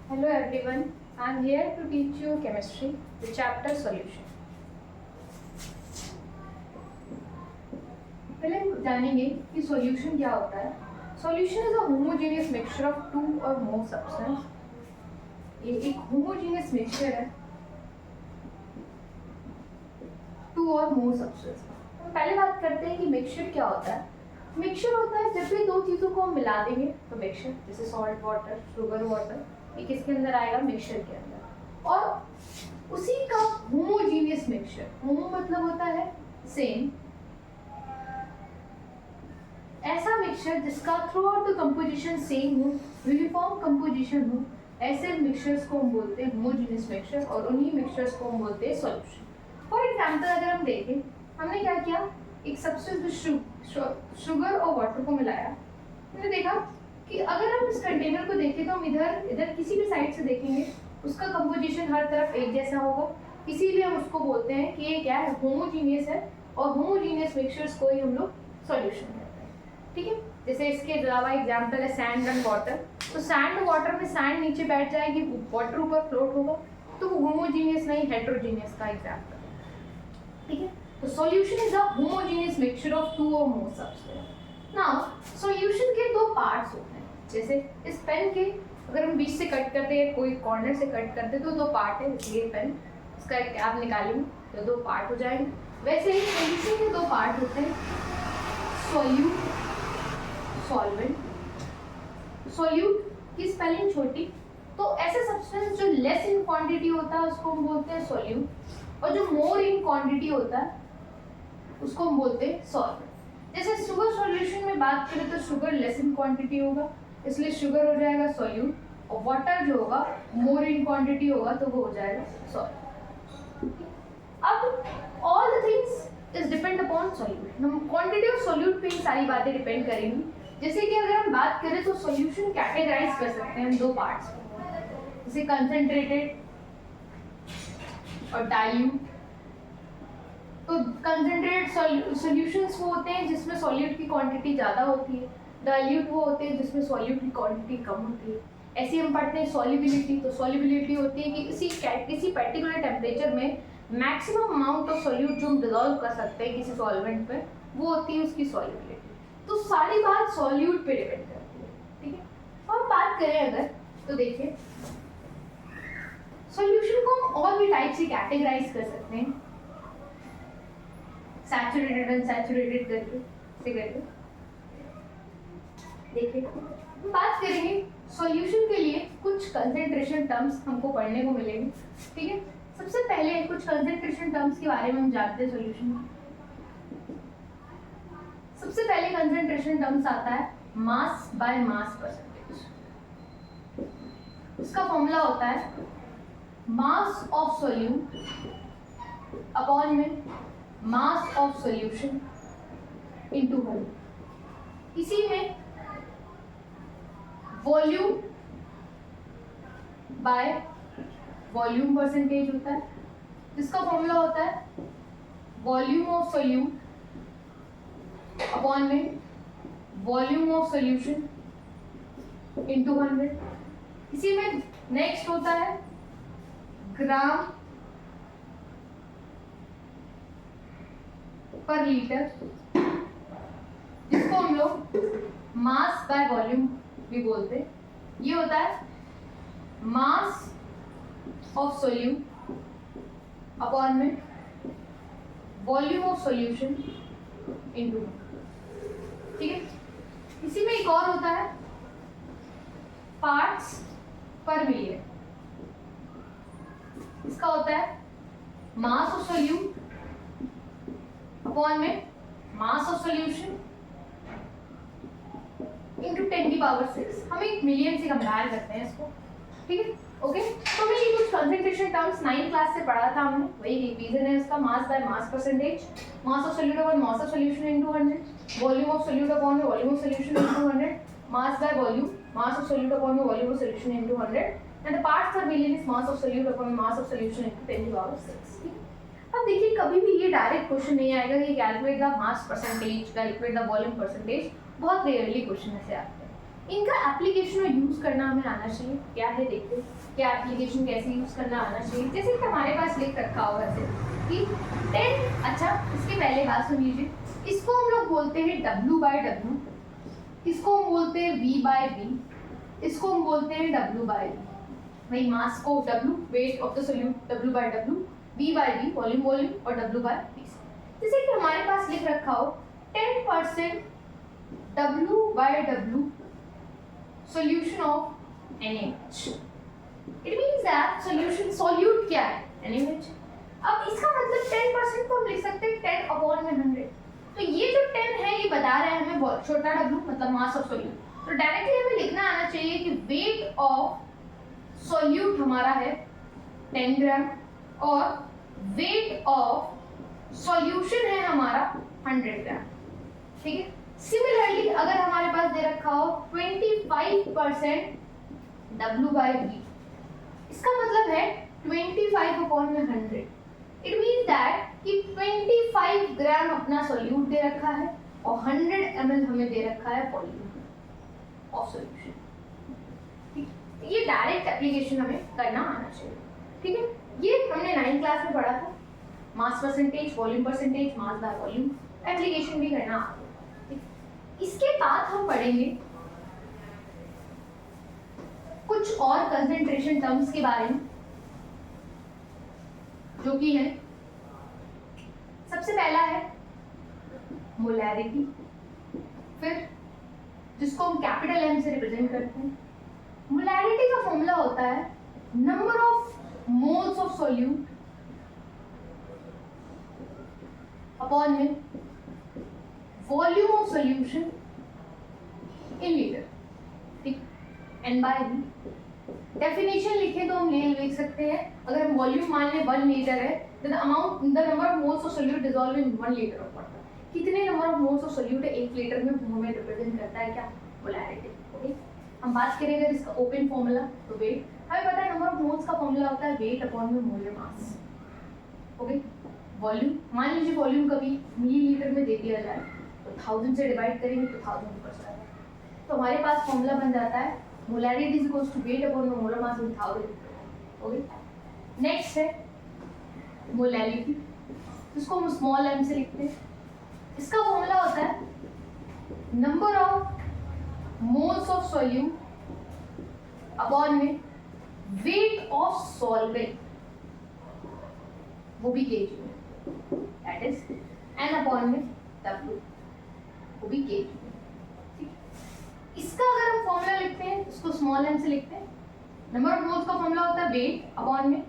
Hello everyone, I am here to teach you chemistry, the chapter solution. पहले हम जानेंगे कि solution क्या होता है. Solution is a homogeneous mixture of two or more substance. ये एक homogeneous mixture है two or more substance. हम पहले बात करते हैं कि mixture क्या होता है. Mixture होता है जब भी दो चीज़ों को हम मिला देंगे तो mixture, जैसे salt water, sugar water, ये किसके अंदर आएगा? मिक्सचर के अंदर. और उसी का होमोजीनियस मिक्सचर, होमो मतलब होता है सेम, ऐसा मिक्सचर जिसका through out the composition same हो, यूनिफॉर्म कंपोजिशन हो, ऐसे मिक्सचर्स को हम बोलते हैं होमोजीनियस मिक्सचर और उन्हीं मिक्सचर्स को हम बोलते हैं सॉल्यूशन. फॉर एग्जांपल अगर हम देखें, हमने क्या किया, एक सब्सटेंस शुगर और वाटर को मिलाया. हमने देखा कि अगर हम इस कंटेनर को देखें तो हम इधर किसी भी साइड से देखेंगे उसका कंपोजिशन हर तरफ एक जैसा होगा, इसीलिए हम उसको बोलते हैं कि ये क्या है, होमोजीनियस है. और होमोजीनियस मिक्सचर्स को ही हम लोग सॉल्यूशन कहते हैं. ठीक है. जैसे इसके अलावा एग्जांपल है सैंड एंड वाटर. तो सैंड वाटर में सैंड नीचे बैठ जाएगी, वाटर ऊपर फ्लोट होगा, तो वो होमोजीनियस नहीं हेटेरोजीनियस का एग्जांपल है. ठीक है. तो solution is a homogeneous mixture of two और मोर सब्सटेंस. नाउ सॉल्यूशन के दो पार्ट्स होते हैं. जैसे इस पेन के अगर हम बीच से कट करते हैं, कोई कॉर्नर से कट करते तो दो पार्ट है. जैसे ये पेन, इसका एक कैप निकालेंगे तो दो पार्ट हो जाएंगे. वैसे ही सॉल्यूशन के दो पार्ट होते हैं, सॉल्यूट, सॉल्वेंट. सॉल्यूट की स्पेलिंग छोटी, तो ऐसे सब्सटेंस जो लेस इन क्वांटिटी होता है उसको हम बोलते हैं सॉल्यूट, और जो मोर इन क्वांटिटी होता है उसको हम बोलते हैं सॉल्वेंट. जैसे शुगर सॉल्यूशन में बात करें तो शुगर लेस इन क्वांटिटी होगा, इसलिए शुगर हो जाएगा सॉल्यूट, और वाटर जो होगा मोर इन क्वांटिटी होगा तो वो हो जाएगा सॉल्यूट. अब all the things is depend upon solute. हम क्वांटिटी ऑफ सॉल्यूट पे ही सारी बातें डिपेंड करेंगी. जैसे कि अगर हम बात करें तो सॉल्यूशन कैटेगराइज कर सकते हैं दो पार्ट्स में, जैसे कंसंट्रेटेड और डाइल्यूट. तो कंसंट्रेटेड सॉल्यूशंस वो होते हैं जिसमें सॉल्यूट की क्वांटिटी ज़्यादा होती है, डाइल्यूट वो होते हैं जिसमें सॉल्यूट की क्वांटिटी कम होती है. ऐसे हम पढ़ते हैं सॉल्युबिलिटी. तो सॉल्युबिलिटी होती है कि किसी पर्टिकुलर टेम्परेचर में मैक्सिमम अमाउंट ऑफ सॉल्यूट जो हम डिजॉल्व कर सकते हैं किसी सॉल्वेंट पे, वो होती है उसकी सॉल्युबिलिटी. तो सारी बात सॉल्यूट पे डिपेंड करती है. ठीक है. और बात करें अगर, तो देखिए सॉल्यूशन को हम और भी टाइप से कैटेगराइज कर सकते हैं, सैचुरेटेड अनसैचुरेटेड करके. देखिए हम बात करेंगे सॉल्यूशन के लिए कुछ कंसंट्रेशन टर्म्स हमको पढ़ने को मिलेंगे. ठीक है. सबसे पहले कुछ कंसंट्रेशन टर्म्स के बारे में हम जानते हैं सॉल्यूशन में. सबसे पहले कंसंट्रेशन टर्म्स आता है मास बाय मास परसेंटेज. इसका फॉर्मूला होता है मास ऑफ सॉल्यूट अपॉन में मास ऑफ सॉल्यूशन इनटू 100. इसी में वॉल्यूम बाय वॉल्यूम परसेंटेज होता है, जिसका फॉर्मूला होता है वॉल्यूम ऑफ सॉल्यूट अपॉन में वॉल्यूम ऑफ सॉल्यूशन इनटू 100. इसी में नेक्स्ट होता है ग्राम पर लीटर, जिसको हम लोग मास बाय वॉल्यूम भी बोलते हैं. ये होता है मास ऑफ सॉल्यूट अपॉन में वॉल्यूम ऑफ सॉल्यूशन इनटू. ठीक है. इसी में एक और होता है पार्ट्स पर मिलियन. इसका होता है मास ऑफ सॉल्यूट अपॉन में मास ऑफ सॉल्यूशन इनटू 10 की पावर 6. हम एक मिलियन से कंपेयर करते हैं इसको. ठीक है. ओके. तो मैं ये कुछ कंसंट्रेशन टर्म्स 9th क्लास से पढ़ा था हमने, वही रिवीजन है इसका. Mass by mass percentage, mass of solute upon mass of solution into 100, volume of solute upon volume of solution into 100, mass by volume, mass of solute upon volume of solution into 100, and the parts per million is mass of solute upon mass of solution into 10 की power 6. ठीक है. अब देखिए कभी भी ये direct question नहीं आएगा कि calculate the mass percentage, calculate the volume percentage. बहुत रेयरली क्वेश्चन ऐसे आते हैं. इनका एप्लीकेशन और यूज करना हमें आना चाहिए। क्या है देखते हैं, क्या एप्लीकेशन कैसे यूज करना आना चाहिए। जैसे कि हमारे पास लिख रखा होगा ऐसे कि 10, अच्छा इसके पहले बात सुन लीजिए, इसको हम लोग बोलते हैं W/W, इसको हम बोलते हैं V/V, इसको हम बोलते हैं W/V। वही मास को W, wait of the solute W/W, V/V volume और W/V। जैसे कि हमारे पास लिख रखा हो 10% W/W solution of NaH। It means that solution solute क्या है NaH। अब इसका मतलब 10% को हम लिख सकते हैं 10/100। तो ये जो 10 है ये बता रहा है हमें छोटा w मतलब मास ऑफ सोल्यूट। तो डायरेक्टली हमें लिखना आना चाहिए कि वेट ऑफ सोल्यूट हमारा है 10 ग्राम और वेट ऑफ सॉल्यूशन है हमारा 100 ग्राम। ठीक है। सिमिलरली अगर हमारे पास दे रखा हो 25% W/V, इसका मतलब है 25/100। इट मीन्स दैट कि 25 ग्राम अपना सॉल्यूट दे रखा है और 100 ml हमें दे रखा है वॉल्यूम ऑफ सॉल्यूशन। ये डायरेक्ट एप्लीकेशन हमें करना आना चाहिए। ठीक है, ये हमने 9th क्लास में पढ़ा था। Mass percentage, volume percentage, mass by volume, application भी करना आ गया। इसके बाद हम पढ़ेंगे कुछ और कंसंट्रेशन टर्म्स के बारे में, जो कि है सबसे पहला है मोलैरिटी, फिर जिसको हम कैपिटल M से रिप्रेजेंट करते हैं। मोलैरिटी का फॉर्मूला होता है number of moles of solute upon में volume of solution in litre. ठीक, N/V। डेफिनेशन लिखें तो हम लिख सकते हैं, अगर हम वॉल्यूम मान लें 1 लीटर है, then the number of moles of solute dissolved in 1 liter of water। कितने number of moles of solute है 1 लीटर में, हमें रिप्रेजेंट करता है क्या, मोलैरिटी। ओके, हम बात करेंगे इसका ओपन फॉर्मूला, तो वेट हमें पता है नंबर ऑफ मोल्स का फॉर्मूला होता है वेट अपॉन में मोलर मास। ओके, वॉल्यूम मान लीजिए वॉल्यूम कभी मिलीलीटर में दे दिया जाए तो 1000 से डिवाइड करेंगे तो 1000 ऊपर जाएगा, तो हमारे पास फॉर्मूला बन जाता है molarity is equals to weight upon molar mass in 1000। Okay, next है मोलैरिटी, इसको हम स्मॉल m से लिखते हैं। इसका फॉर्मूला होता है number of moles of solute upon में वेट ऑफ सॉल्वेंट, वो भी kg में, दैट इज n अपॉन में w, वो भी kg में। इसका अगर हम फॉर्मूला लिखते हैं, इसको स्मॉल m से लिखते हैं। नंबर ऑफ मोल्स का फॉर्मूला होता है वेट अपॉन में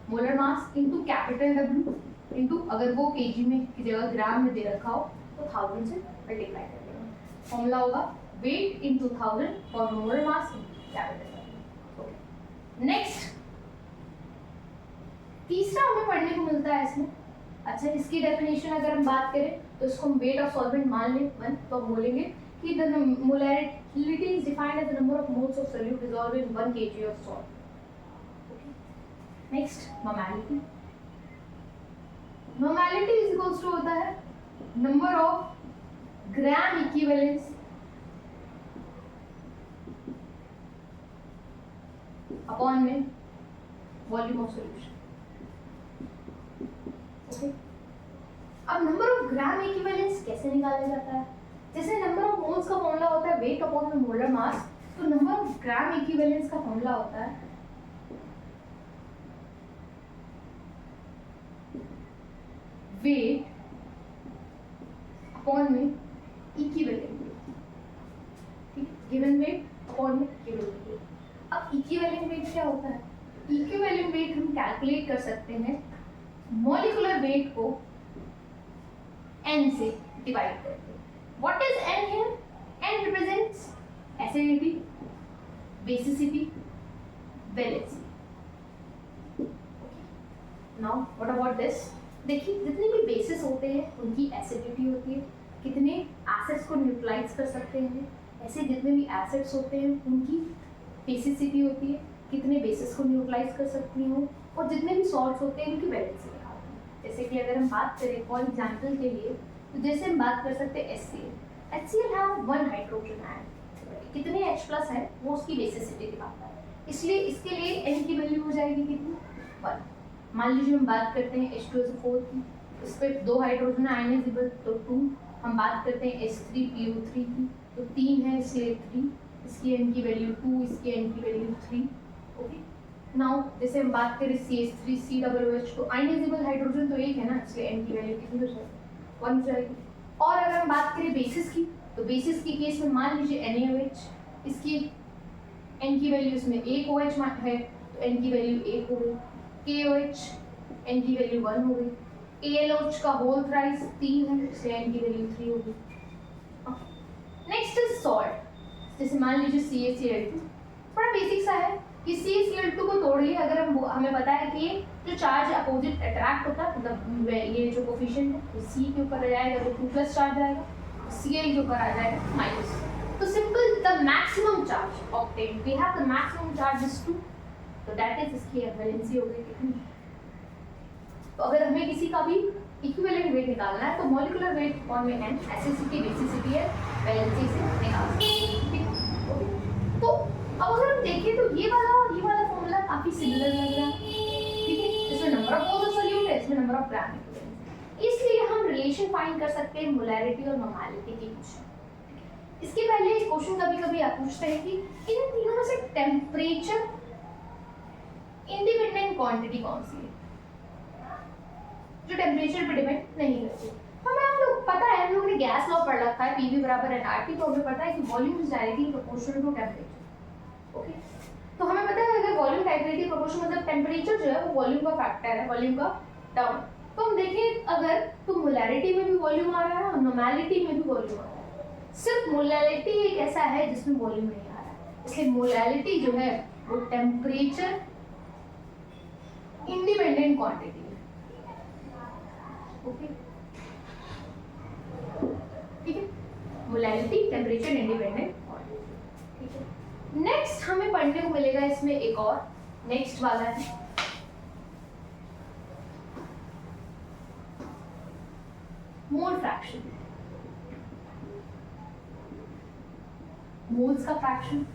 molar mass into capital W into, अगर वो kg में की जगह ग्राम में दे रखा हो तो 1000 से मल्टीप्लाई कर देंगे। फॉर्मूला होगा weight into 1000 for molar mass capital W। Next तीसरा हमें पढ़ने को मिलता है इसमें। अच्छा, इसकी डेफिनेशन अगर हम बात करें तो इसको हम वेट ऑफ सॉल्वेंट मान लें 1, तो हम बोलेंगे कि the molarity is defined as the number of moles of solute dissolved in 1 kg of salt. Next molarity, molarity is equals to होता है number of gram equivalence upon में वॉल्यूम ऑफ सॉल्यूशन। ओके, अब number of gram equivalence कैसे निकाला जाता है? जैसे number of moles का फॉर्मूला होता है वेट अपॉन में मोलर मास, तो नंबर ऑफ ग्राम इक्विवेलेंस का फॉर्मूला होता है वेट अपॉन में इक्विवेलेंट वेट। ठीक, गिवन वेट अपॉन में इक्विवेलेंट वेट। अब इक्विवेलेंट वेट क्या होता है? इक्विवेलेंट वेट हम कैलकुलेट कर सकते हैं मॉलिक्यूलर वेट को n से डिवाइड करके। What is n here? n represents acidity, basicity, valency. Now what about this? देखिए, जितने भी बेसिस होते हैं उनकी एसिडिटी होती है, कितने एसिड्स को न्यूट्रलाइज कर सकते हैं, ऐसे जितने भी एसिड्स होते हैं उनकी बेसिसिटी होती है, कितने बेसिस को न्यूट्रलाइज कर सकती हो, और जितने भी सॉल्ट्स होते हैं उनकी वैलेंसी निकालते हैं। जैसे कि अगर हम बात करें फॉर एग्जाम्पल के लिए, तो जैसे हम बात कर सकते हैं HCl हैव 1 हाइड्रोजन आयन, कितने H प्लस है वो उसकी बेसिसिटी दिखाता है, इसलिए इसके लिए n की वैल्यू हो जाएगी कितनी 1। मान लीजिए हम बात करते हैं H2SO4 की, इस पर 2 हाइड्रोजन आयनाइजेबल तो 2, हम बात करते हैं H3PO3 की तो 3 है इसलिए 3, इसकी n की वैल्यू 2, इसकी n की वैल्यू 3। ओके, नाउ जैसे हम बात करें CH3COOH तो आयनाइजेबल हाइड्रोजन तो एक है ना, इसलिए n की वैल्यू कितनी हो जाएगी 1 हो जाएगी। और अगर हम बात करें बेसिस की तो बेसिस के केस में मान लीजिए NaOH, इसकी n की वैल्यू इसमें 1 OH है तो n की वैल्यू 1 हो गई, KOH n की वैल्यू 1 हो गई, ALOH का होल थ्राइस 3 है इसलिए n की वैल्यू 3 हो गई। नेक्स्ट इज सॉल्ट, जैसे मान लीजिए CaCl2, बड़ा बेसिक सा है कि CaCl2 को तोड़ लिए अगर हम हमें पता है कि जो चार्ज अपोजिट अट्रैक्ट होता है मतलब ये जो कोफिशिएंट है तो C के ऊपर आ जाएगा तो 2 प्लस चार्ज आएगा, Cl के ऊपर आ जाएगा माइनस। तो simple the maximum charge obtained we have the maximum charge is 2, तो दैट इज इसकी वैलेंसी हो गई कितनी। तो अगर हमें किसी का भी इक्विवेलेंट वेट निकालना है तो मॉलिक्यूलर वेट फॉर्म में n एसिडिटी बेसिसिटी है वैलेंसी से निकाल सकते हैं। ओके, तो अब अगर हम देखें तो ये वाला फॉर्मूला काफी सिमिलर लग रहा है, ठीक है, इसमें नंबर ऑफ मोल्स सॉल्यूट है, इसमें नंबर ऑफ ग्राम इक्विवेलेंट, इसलिए हम रिलेशन फाइंड कर सकते हैं मोलैरिटी और नॉर्मैलिटी के बीच। इसके पहले क्वेश्चन कभी-कभी आप पूछते हैं कि इन तीनों में से टेम्परेचर इंडिपेंडेंट क्वांटिटी कौन सी है जो टेम्परेचर पे डिपेंड नहीं करती। हमें आप लोग पता है, हम लोगों ने गैस लॉ पढ़ रखा है PV बराबर nRT, तो हमें पता है कि volume is directly proportional to temperature. Okay, तो हमें पता है अगर वॉल्यूम डायरेक्टली प्रोपोर्शनल मतलब टेम्परेचर जो है वो वॉल्यूम का फैक्टर है, वॉल्यूम का डाउन। तो हम देखें अगर तो मोलैरिटी में भी वॉल्यूम आ रहा है और नॉर्मैलिटी में भी वॉल्यूम आ रहा है, सिर्फ मोलैरिटी एक ऐसा है जिसमें वॉल्यूम नहीं आ रहा है, इसलिए मोलैरिटी जो है वो टेम्परेचर इंडिपेंडेंट क्वांटिटी है। ओके, ठीक है, मोलैरिटी टेम्परेचर इंडिपेंडेंट क्वांटिटी, ठीक है। नेक्स्ट हमें पढ़ने को मिलेगा इसमें एक और नेक्स्ट वाला है मोल फ्रैक्शन, मोल्स का फ्रैक्शन।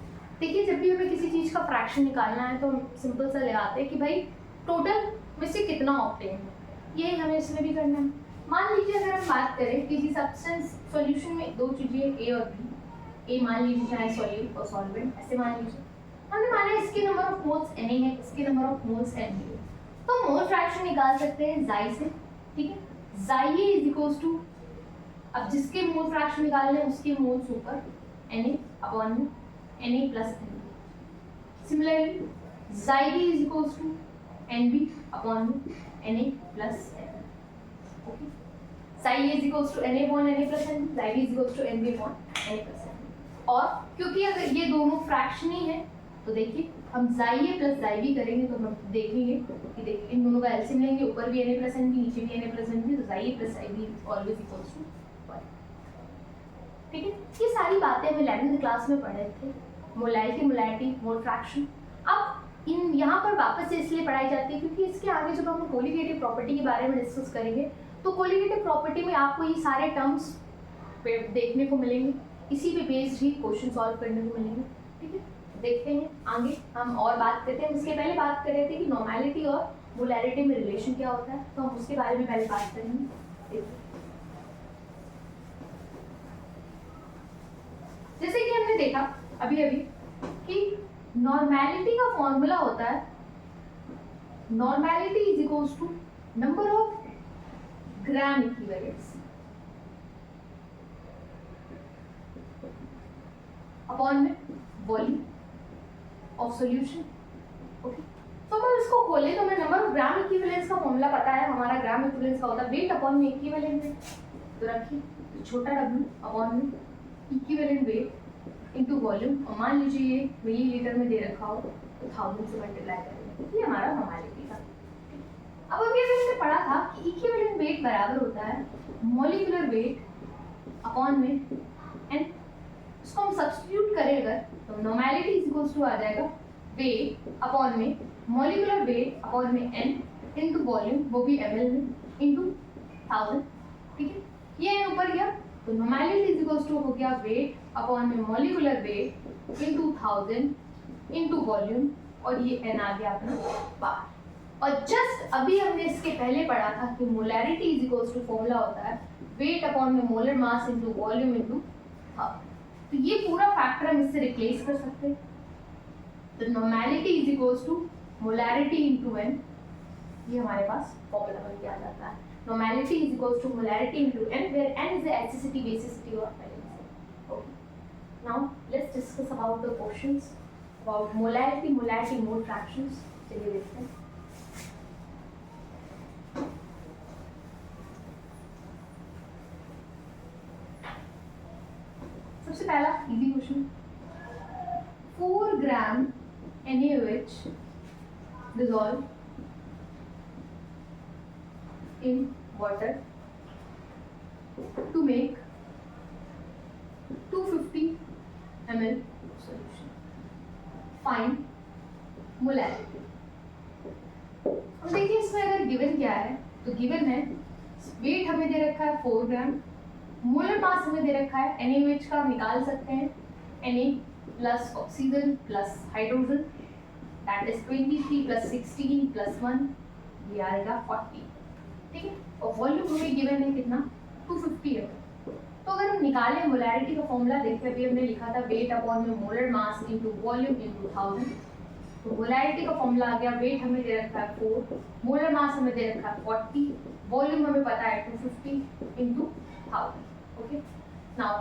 देखिए जब भी हमें किसी चीज का फ्रैक्शन निकालना है तो हम सिंपल सा लगाते हैं कि भाई टोटल में से कितना ऑक्टेन है, यही हमें इसमें भी करना है। मान लीजिए अगर हम बात करें किसी सब्सटेंस सॉल्यूशन में दो चीजें A और B, A मान लीजिए चाहे सॉल्यूट और सॉल्वेंट, ऐसे मान लीजिए हमने माना इसके नंबर ऑफ मोल्स Na है, इसके नंबर ऑफ मोल्स Nb है, तो मोल फ्रैक्शन निकाल सकते हैं xi से, ठीक है। xi इज इक्वल्स टू, अब जिसके मोल फ्रैक्शन निकालने उसके मोल्स ऊपर Na अपॉन में Na plus Nb। Similarly xib is equals to Nb upon में Na plus Nb। Okay, psi is equals to Na upon Na plus Nb, xib is equals to Nb upon Na plus Nb। और क्योंकि अगर ये दोनों fraction ही है तो देखिए हम xia प्लस xib करेंगे तो हम देखेंगे कि देखिए इन दोनों का एलसीएम लेंगे, ऊपर भी Na प्लस Nb नीचे भी Na प्लस Nb, तो xia plus xib is always equals to 1। ठीक है, ये सारी बातें हमें 11th क्लास में पढ़े थे, मोलैरिटी, मोलैरिटी, मोल फ्रैक्शन। अब इन यहाँ पर वापस से इसलिए पढ़ाई जाती है क्योंकि इसके आगे जब हम कोलिगेटिव प्रॉपर्टी के बारे में डिस्कस करेंगे तो कोलिगेटिव प्रॉपर्टी में आपको ये सारे टर्म्स देखने को मिलेंगे, इसी पे बेस्ड ही क्वेश्चन सॉल्व करने को मिलेंगे। ठीक है, देखते हैं आगे हम और बात करते हैं। उसके पहले बात कर रहे थे कि नॉर्मैलिटी और मोलैरिटी में रिलेशन क्या होता है, तो हम उसके बारे में पहले बात करेंगे। जैसे कि हमने देखा अभी अभी कि नॉर्मैलिटी का फॉर्मूला होता है normality is equals to number of gram equivalents upon में वॉल्यूम ऑफ सॉल्यूशन। ओके, तो हम इसको खोले तो हमें नंबर ऑफ ग्राम इक्विवेलेंट्स का फॉर्मूला पता है, हमारा ग्राम इक्विवेलेंट्स का होता है वेट अपॉन में इक्विवेलेंट वेट। तो रखिए तो छोटा w अपॉन में इक्विवेलेंट वेट इनटू वॉल्यूम, और मान लीजिए ये मिलीलीटर में दे रखा हो तो 1000 से मल्टीप्लाई करेंगे, ये हमारा नॉर्मैलिटी का। अब अभी हमने पढ़ा था कि इक्विवेलेंट वेट बराबर होता है मॉलिक्यूलर वेट अपॉन में एन। इसको हम सब्स्टिट्यूट करें अगर तो नॉर्मैलिटी इज इक्वल्स टू आ जाएगा वेट अपॉन में मॉलिक्यूलर वेट अपॉन में एन इनटू वॉल्यूम, वो भी ml में, इनटू 1000। ठीक है, ये एन ऊपर गया तो नॉर्मेलिटी इज इक्वल्स टू हो गया वेट अपॉन में molecular weight into 1000 into volume, और ये n आ गया अपना बाहर। और जस्ट अभी हमने इसके पहले पढ़ा था कि molarity is equals to formula होता है वेट अपॉन में molar mass into volume into 1000। तो ये पूरा फैक्टर हम इससे रिप्लेस कर सकते हैं। तो normality is equals to molarity into n, ये हमारे पास फॉर्मूला बन के आ जाता है। Normality is equals to molarity into n, where n is the acidity, basicity और valency। Okay, now let's discuss about the questions about molarity, mole fractions। चलिए देखते हैं। सबसे पहला easy question, 4 gram NaOH dissolved in water to make 250 ml solution. Find molarity। अब देखिए इसमें अगर गिवन क्या है, तो गिवन है वेट हमें दे रखा है 4 ग्राम, मोलर मास हमें दे रखा है NaOH का, हम निकाल सकते हैं Na plus oxygen plus hydrogen, that is 23 plus 16 plus 1, ये आएगा 40। ठीक है, और वॉल्यूम हमें गिवन है कितना, 250 है। तो अगर हम निकालें मोलैरिटी का फॉर्मूला, देखते अभी हमने लिखा था वेट अपॉन में molar mass into volume into 1000। तो मोलैरिटी का फॉर्मूला आ गया, वेट हमें दे रखा है 4, मोलर मास हमें दे रखा है 40, वॉल्यूम हमें पता है 250 into 1000। Okay, now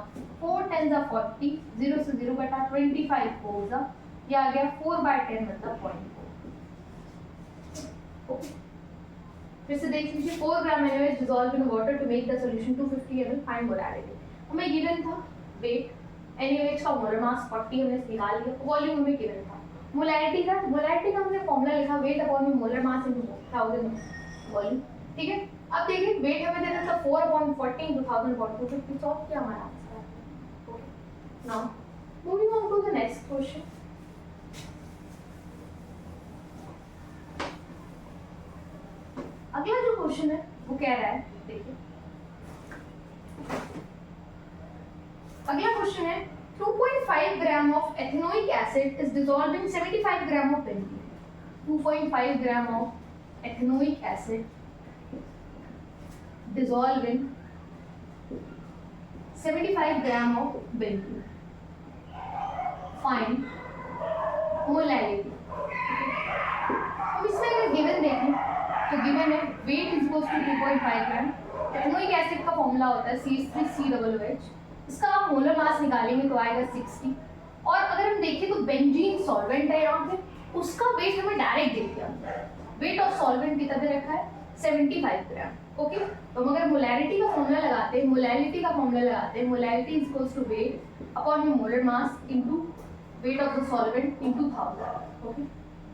4 10s are 40, 0 से 0 कटा, 25 4s are, ये आ गया 4/10 मतलब 0.4। ओके, फिर से देख लीजिए, 4 ग्राम NaOH dissolved in water to make the solution 250 ml, find molarity। हमें गिवन था वेट, NaOH का मोलर मास 40 हमने निकाल लिया, वॉल्यूम हमें गिवन था। मोलैरिटी का हमने फॉर्मूला लिखा वेट अपॉन में मोलर मास इनटू 1000 वॉल्यूम। ठीक है, अब देखिए वेट हमें दे रखा 4 अपॉन 40 इनटू 1000 अपॉन 250, सॉल्व किया हमारा answer. Okay, now moving on to the next question. अगला जो क्वेश्चन है वो कह रहा है, देखिए अगला क्वेश्चन है 2.5 gram of ethanoic acid is dissolved in 75 gram of benzene. 2.5 gram of ethanoic acid dissolve in 75 gram of benzene. Find molarity। अब इसमें अगर गिवन देखें तो गिवन है weight is equals to 2.5 gram, ethanoic acid का formula होता है CH3COOH, इसका आप मोलर मास निकालेंगे तो आएगा 60। और अगर हम देखें तो बेंजीन सॉल्वेंट है यहाँ पे, उसका वेट हमें डायरेक्ट दे दिया, वेट ऑफ सॉल्वेंट कितना दे रखा है 75 ग्राम। ओके, तो अगर मोलैरिटी का फॉर्मूला लगाते हैं, molarity is equals to weight upon में molar mass into weight of the solvent into 1000। Okay,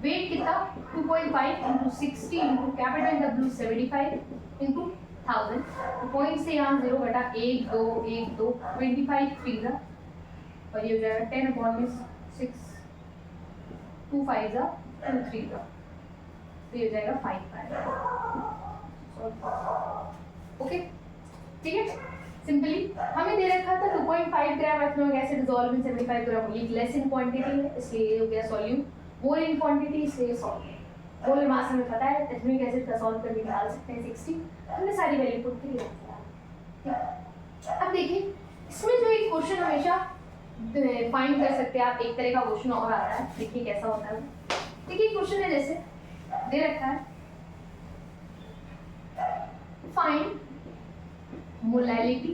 weight कितना 2.5 into 60 into capital W 75 into 1000। तो पॉइंट से यहाँ 0 बटा 1 2 1 2 25 3 और ये हो जाएगा 10 अपॉन में 6 2 5 2 3 तो ये हो जाएगा 5। ओके, ठीक है, सिंपली हमें दे रखा था 2.5 gram ethanoic acid dissolve in 75 ग्राम, ये लेस इन क्वांटिटी है इसलिए ये हो गया सॉल्यूम, मोर इन क्वांटिटी इसलिए सॉल्व। मोलर मास हमें पता है एथेनोइक एसिड का सॉल्व करके निकाल सकते हैं 60, हमने सारी वैल्यू पुट की है। अब देखिए इसमें जो एक क्वेश्चन हमेशा फाइंड कर सकते हैं आप, एक तरह का क्वेश्चन और आता है, देखिए कैसा होता है। देखिए क्वेश्चन है जैसे दे रखा है find molality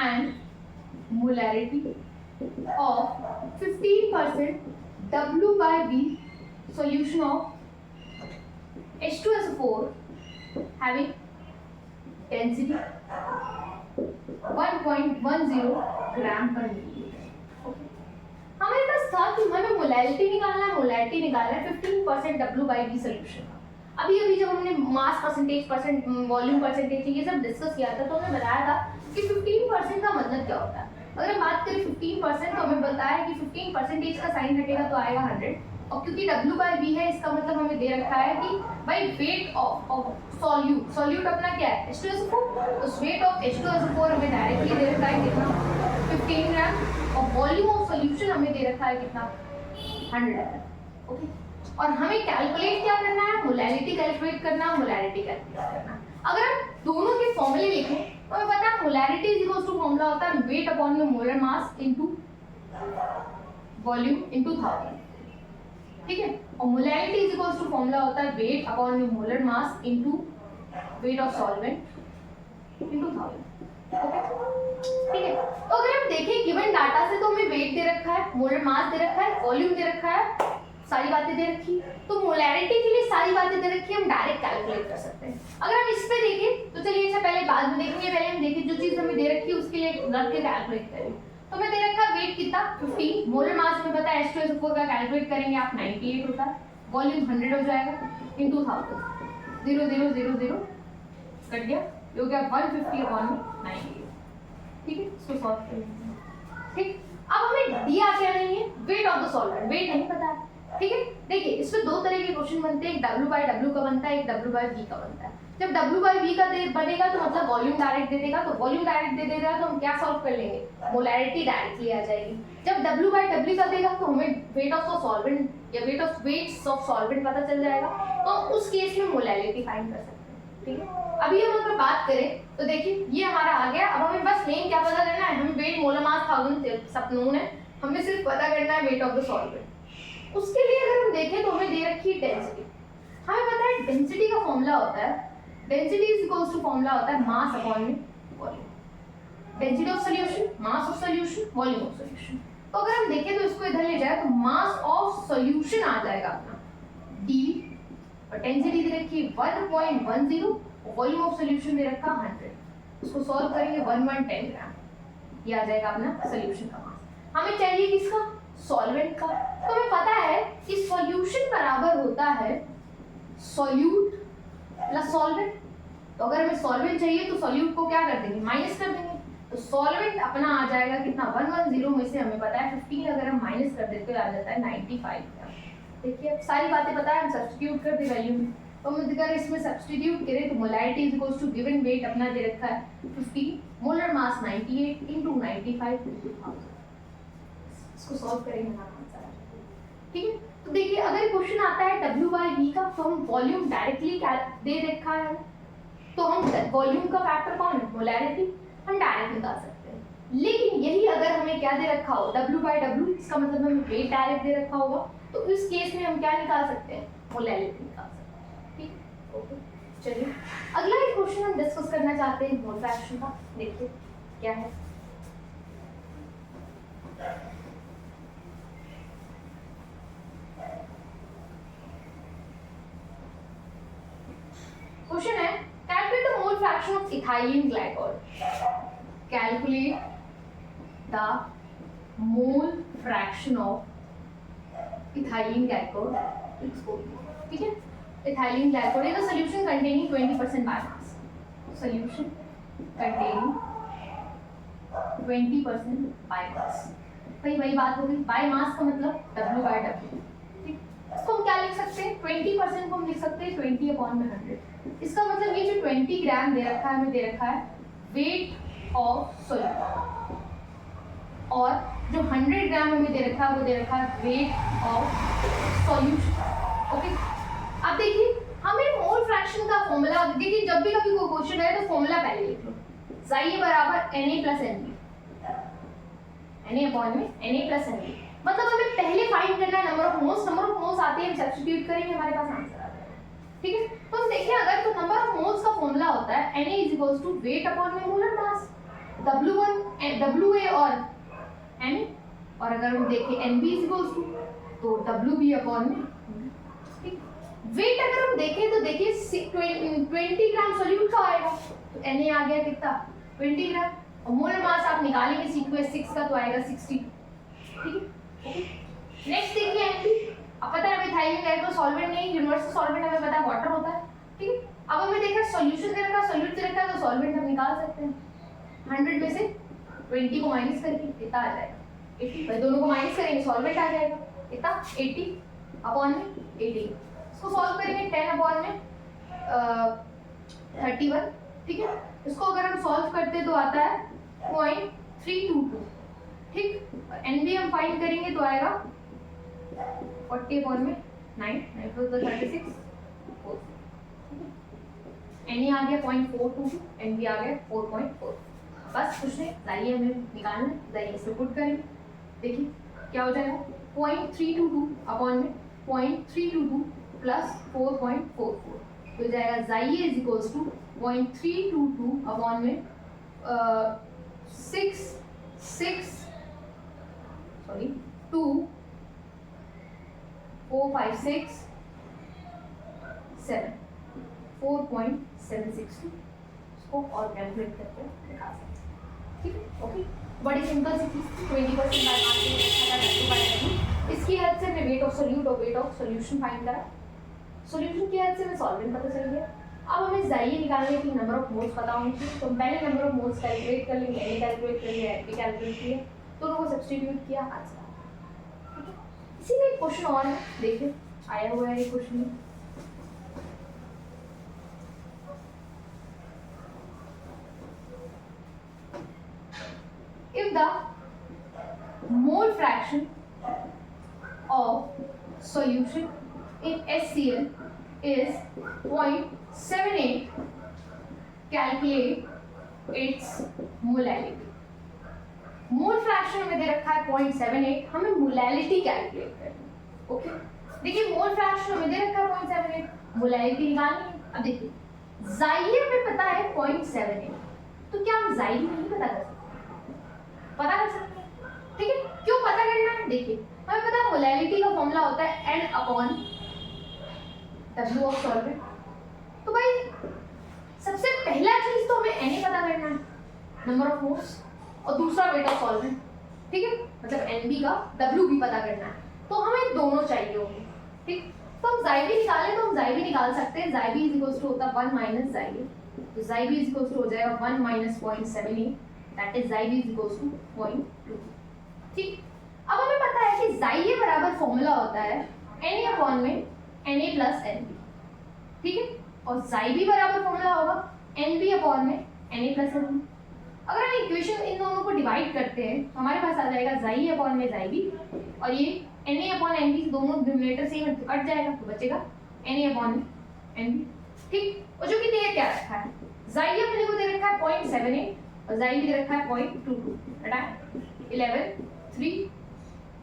and molarity of 15% W by V solution of H2SO4 having density 1.10 ग्राम पर मिलीलीटर। हमारे पास था कि हमें मोलैरिटी निकालना है 15% W by V सोल्यूशन। अभी जब हमने मास परसेंटेज वॉल्यूम परसेंटेज ये सब डिस्कस किया था तो हमें बताया था कि 15% का मतलब क्या होता है। अगर हम बात करें 15% तो हमें बताया कि 15% का साइन हटेगा तो आएगा 100, और क्योंकि W by V है इसका मतलब हमें दे रखा है कि by weight of solute, solute अपना क्या है H2SO4, तो वेट ऑफ H2SO4 हमें डायरेक्टली दे रखा है कितना 15 ग्राम और वॉल्यूम ऑफ सॉल्यूशन हमें दे रखा है कितना 100 ml। ओके, और हमें कैलकुलेट क्या करना है, मोलैरिटी कैलकुलेट करना, मोलैरिटी कैलकुलेट करना। अगर हम दोनों के फॉर्मूले लिखें तो हमें पता है molarity is equal to formula होता है वेट अपॉन में molar mass into volume into 1000, ठीक है, और molarity is equal to formula होता है वेट अपॉन में molar mass into weight of solvent into 1000। Okay, ठीक है, तो अगर हम देखें गिवन डाटा से तो हमें वेट दे रखा है, मोलर मास दे रखा है, वॉल्यूम दे रखा है, सारी बातें दे रखी, तो मोलैरिटी के लिए सारी बातें दे रखी, हम डायरेक्ट कैलकुलेट कर सकते हैं। अगर हम इस पे देखें तो चलिए अच्छा पहले बाद में देखेंगे, पहले हम देखें जो चीज हमें दे रखी है उसके लिए रख के कैलकुलेट करें। तो हमें दे रखा वेट कितना 15, मोलर मास में पता है H2SO4 का कैलकुलेट करेंगे आप 98 होता है, वॉल्यूम 100 हो जाएगा इनटू 1000, 0 0 0 0 कट गया, ये हो गया 150 अपॉन 98, ठीक है, इसको सॉल्व करेंगे। ठीक, अब हमें दिया क्या नहीं है, weight of the solvent, weight नहीं पता है, ठीक है। देखिए इसमें दो तरह के क्वेश्चन बनते हैं, एक W/W का बनता है, एक W/V का बनता है। जब W/V का बनेगा तो मतलब वॉल्यूम डायरेक्ट दे देगा, तो वॉल्यूम डायरेक्ट दे देगा तो हम क्या सॉल्व कर लेंगे, मोलैरिटी डायरेक्टली आ जाएगी। जब W/W का देगा तो हमें वेट ऑफ द सॉल्वेंट या weight of weights of solvent पता चल जाएगा, तो उस केस में मोलैरिटी फाइंड कर सकते हैं, ठीक है। अभी हम अगर बात करें तो देखिए ये हमारा आ गया, अब हमें बस मेन क्या पता करना है, हमें वेट मोलर मास 1000 सब नोन है, हमें सिर्फ पता करना है वेट ऑफ द सॉल्वेंट। उसके लिए अगर हम देखें तो हमें दे रखी है डेंसिटी, हमें पता है डेंसिटी का फॉर्मूला होता है, density is equals to formula होता है मास अपॉन में volume, density of solution, mass of solution, volume of solution. तो अगर हम देखें तो इसको इधर ले जाए तो मास ऑफ सॉल्यूशन आ जाएगा अपना dV, और डेंसिटी दे रखी है 1.10, वॉल्यूम ऑफ सॉल्यूशन दे रखा 100, उसको सॉल्व करेंगे 1110 ग्राम, ये आ जाएगा अपना सॉल्यूशन का मास। हमें चाहिए किसका, सॉल्वेंट का, तो हमें पता है कि सॉल्यूशन बराबर होता है सॉल्यूट प्लस सॉल्वेंट, तो अगर हमें सॉल्वेंट चाहिए तो सॉल्यूट को क्या कर देंगे, माइनस कर देंगे, तो सॉल्वेंट अपना आ जाएगा कितना 110 में से हमें पता है 15 अगर हम माइनस कर देते तो आ जाता है 95 ग्राम। देखिए अब सारी बातें पता है, हम सब्स्टिट्यूट कर दे वैल्यू में, तो हम अगर इसमें सब्स्टिट्यूट करें तो molarity is equals to given weight अपना दे रखा है 15, मोलर मास 98 इनटू 95 इनटू 1000, इसको सॉल्व करेंगे हमारा आंसर आ जाएगा, ठीक है। तो देखिए अगर क्वेश्चन आता है W/V का तो हम वॉल्यूम डायरेक्टली दे रखा है, तो हम वॉल्यूम का फैक्टर कौन है, मोलैरिटी, हम डायरेक्ट निकाल सकते हैं। लेकिन यही अगर हमें क्या दे रखा हो W/W, इसका मतलब हमें वेट डायरेक्ट दे रखा होगा, तो इस केस में हम क्या निकाल सकते हैं, मोलैरिटी निकाल सकते हैं, ठीक, ओके। चलिए अगला एक क्वेश्चन हम डिस्कस करना चाहते हैं मोल फ्रैक्शन का, देखिए क्या है। क्वेश्चन है calculate the mole fraction of ethylene glycol, calculate the mole fraction of ethylene glycol, ठीक है। Ethylene glycol is a solution containing 20% biomass, solution containing 20% biomass, वही बात हो गई, बायोमास का मतलब W/W, ठीक। इसको हम क्या लिख सकते हैं, 20% को हम लिख सकते हैं 20 अपॉन में 100, इसका मतलब ये जो 20 ग्राम दे रखा है हमें दे रखा है वेट ऑफ सॉल्यूशन, और जो 100 ग्राम हमें दे रखा है वो दे रखा है वेट ऑफ सॉल्यूशन, ओके। अब देखिए हमें मोल फ्रैक्शन का फॉर्मूला, देखिए जब भी कभी कोई क्वेश्चन है तो फॉर्मूला पहले लिख लो, Xi बराबर Na plus Nb, Na upon में Na प्लस Nb, मतलब हमें पहले फाइंड करना है number of moles, number of moles आते हैं हम सब्स्टिट्यूट करेंगे हमारे पास आंसर आ जाएगा, ठीक है। तो हम देखिए अगर तो नंबर ऑफ मोल्स का फॉर्मूला होता है Na is equals to weight upon में मोलर मास, WA और Na, और अगर हम देखें Nb इज इक्वल्स टू तो WB अपॉन में, ठीक। वेट अगर हम देखें तो देखिए 20 ग्राम सॉल्यूट का आएगा, तो Na आ गया कितना 20 ग्राम, और मोलर मास आप निकालेंगे C2H6 का तो आएगा 60, ठीक है, ओके। नेक्स्ट देखिए Nb, अब पता है हमें इथाइलिन ग्लाइकॉल सॉल्वेंट नहीं, यूनिवर्सल सॉल्वेंट हमें पता है वाटर होता है, ठीक है। अब हमें देखा सॉल्यूशन दे रखा, सॉल्यूट दे रखा, तो सॉल्वेंट हम निकाल सकते हैं, 100 में से 20 को माइनस करके कितना आ जाएगा 80, भाई दोनों को माइनस करेंगे सॉल्वेंट आ जाएगा कितना 80 अपॉन में 80, इसको सॉल्व करेंगे 10 अपॉन में 31, ठीक है। इसको अगर हम सॉल्व करते तो आता है 0.322, ठीक। एन बी हम फाइंड करेंगे तो आएगा 40 अपॉन में 9, 9 4 36, एन ई आ गया 0.422, एन बी आ गया 4.4। बस कुछ नहीं, जाइए हमें निकालना है, जाइए इसे पुट करेंगे, देखिए क्या हो जाएगा 0.322 अपॉन में 0.322 प्लस 4.44, तो जाएगा जाइए इज इक्वल्स टू 0.322 अपॉन में 2 4 5 6 7 4.762, इसको और कैलकुलेट करके दिखा सकते हैं, ठीक है। ओके, बड़ी सिंपल सी चीज 20% बाय मार्किंग, इसकी हेल्प से हमने वेट ऑफ सोल्यूट और वेट ऑफ सॉल्यूशन फाइंड करा। सॉल्यूशन की हेल्प से हमें सॉल्वेंट पता चल गया। अब हमें जाइए निकालने की नंबर ऑफ मोल्स पता होंगे, तो हम पहले नंबर ऑफ मोल्स कैलकुलेट कर लेंगे, एन कैलकुलेट कर लिया, एपी कैलकुलेट किया, दोनों को सब्स्टिट्यूट किया, आंसर। ठीक है, इसी में एक क्वेश्चन और है, देखिए आया हुआ है ये question. If the mole fraction of solution in HCl is 0.78, calculate its molality. Mole fraction में दे रखा है 0.78, हमें मोलैलिटी कैलकुलेट करनी है। ओके, देखिए मोल फ्रैक्शन में दे रखा है 0.78, मोलैलिटी निकालनी है। अब देखिए जाइए में पता है 0.78, तो क्या हम जाइए नहीं पता कर सकते? पता कर सकते हैं, ठीक है। क्यों पता करना है? देखिए हमें पता है मोलैलिटी का फॉर्मूला होता है N upon W of solvent. तो भाई सबसे पहला चीज तो हमें N पता करना है, नंबर ऑफ मोल्स, और दूसरा वेट ऑफ सॉल्वेंट, ठीक है। मतलब NB का W भी पता करना है, तो हमें दोनों चाहिए होंगे, ठीक। तो हम जाई भी निकालें तो हम जाई भी निकाल सकते हैं। जाई भी इज इक्वल्स टू होता है 1 माइनस जाई, तो जाई भी इज इक्वल्स टू हो जाएगा 1 minus 0.78, that is xi is equals to 0.2, ठीक। अब हमें पता है कि xi बराबर फॉर्मूला होता है Na अपॉन में Na प्लस Nb, ठीक है, और xi बराबर फॉर्मूला होगा Nb अपॉन में Na प्लस Nb। अगर हम इक्वेशन इन दोनों को डिवाइड करते हैं तो हमारे पास आ जाएगा xi अपॉन में xi, और ये Na अपॉन Nb दोनों डिनोमिनेटर सेम है तो कट जाएगा, तो बचेगा Na अपॉन में Nb, ठीक। और जो कि दे क्या रखा है, xi अपने को दे रखा है 0.78 और जाई भी रखा है 0.22, हटा 11 3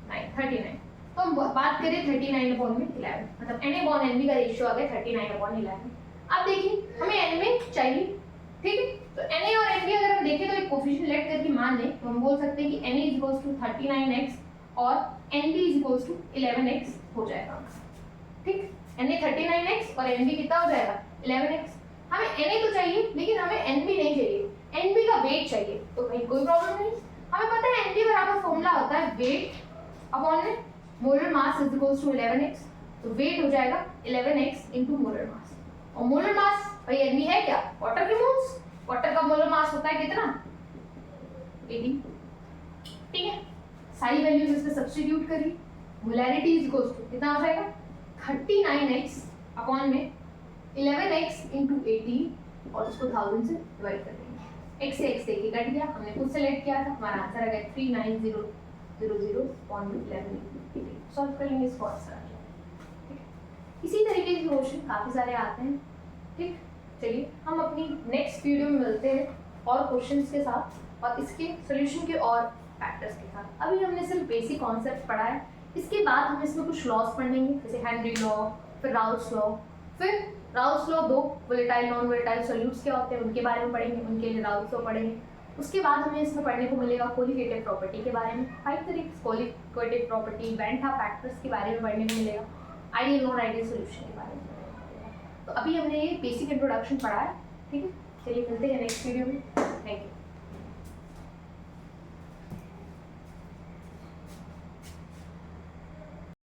9 39। तो हम बात करें 39 अपॉन में 11, मतलब Na अपॉन Nb का रेशियो आ गया 39 अपॉन 11। अब देखिए हमें N में चाहिए, ठीक है। तो Na और Nb अगर हम देखें तो एक कोफिशिएंट लेट करके मान लें तो हम बोल सकते हैं कि Na is equals to 39x और Nb is equals to 11x हो जाएगा, ठीक। Na 39x और Nb कितना हो जाएगा 11x। हमें Na तो चाहिए लेकिन हमें Nb नहीं चाहिए, Nb का वेट चाहिए, तो कहीं कोई प्रॉब्लम नहीं। हमें पता है Nb बराबर फॉर्मूला होता है वेट अपॉन में molar mass is equals to 11x, तो वेट हो जाएगा 11x इनटू मोलर मास। और मोलर मास भाई Nb है क्या, वाटर के मोल्स, वाटर का मोलर मास होता है कितना 80, ठीक है। सारी वैल्यूज इसमें सब्स्टिट्यूट करिए, मोलैरिटी इज इक्वल्स टू कितना हो जाएगा 39x अपॉन में 11x इनटू 80 और इसको 1000 से डिवाइड कर देंगे। x से x देखिए कट गया, हमने खुद सेलेक्ट किया था, हमारा आंसर आ गया 39000.11। सॉल्व कर लेंगे, इसको आंसर आ गया, ठीक। इसी तरीके के क्वेश्चन काफी सारे आते हैं, ठीक। चलिए हम अपनी नेक्स्ट वीडियो में मिलते हैं और क्वेश्चंस के साथ और इसके सॉल्यूशन के और फैक्टर्स के साथ। अभी हमने सिर्फ बेसिक कॉन्सेप्ट पढ़ा है, इसके बाद हम इसमें कुछ लॉज पढ़ेंगे, जैसे हेनरी लॉ, फिर राउल्स लॉ, फिर Raoult's law 2 volatile non volatile solutes क्या होते हैं उनके बारे में पढ़ेंगे, उनके लिए राउल्स लॉ पढ़ेंगे। उसके बाद हमें इसमें पढ़ने को मिलेगा कोलिगेटिव प्रॉपर्टी के बारे में, 5 तरीके colligative property, bent half factors के बारे में पढ़ने को मिलेगा, आइडियल नॉन आइडियल सॉल्यूशन के बारे में। तो अभी हमने ये बेसिक इंट्रोडक्शन पढ़ा है, ठीक है। चलिए मिलते हैं नेक्स्ट वीडियो में।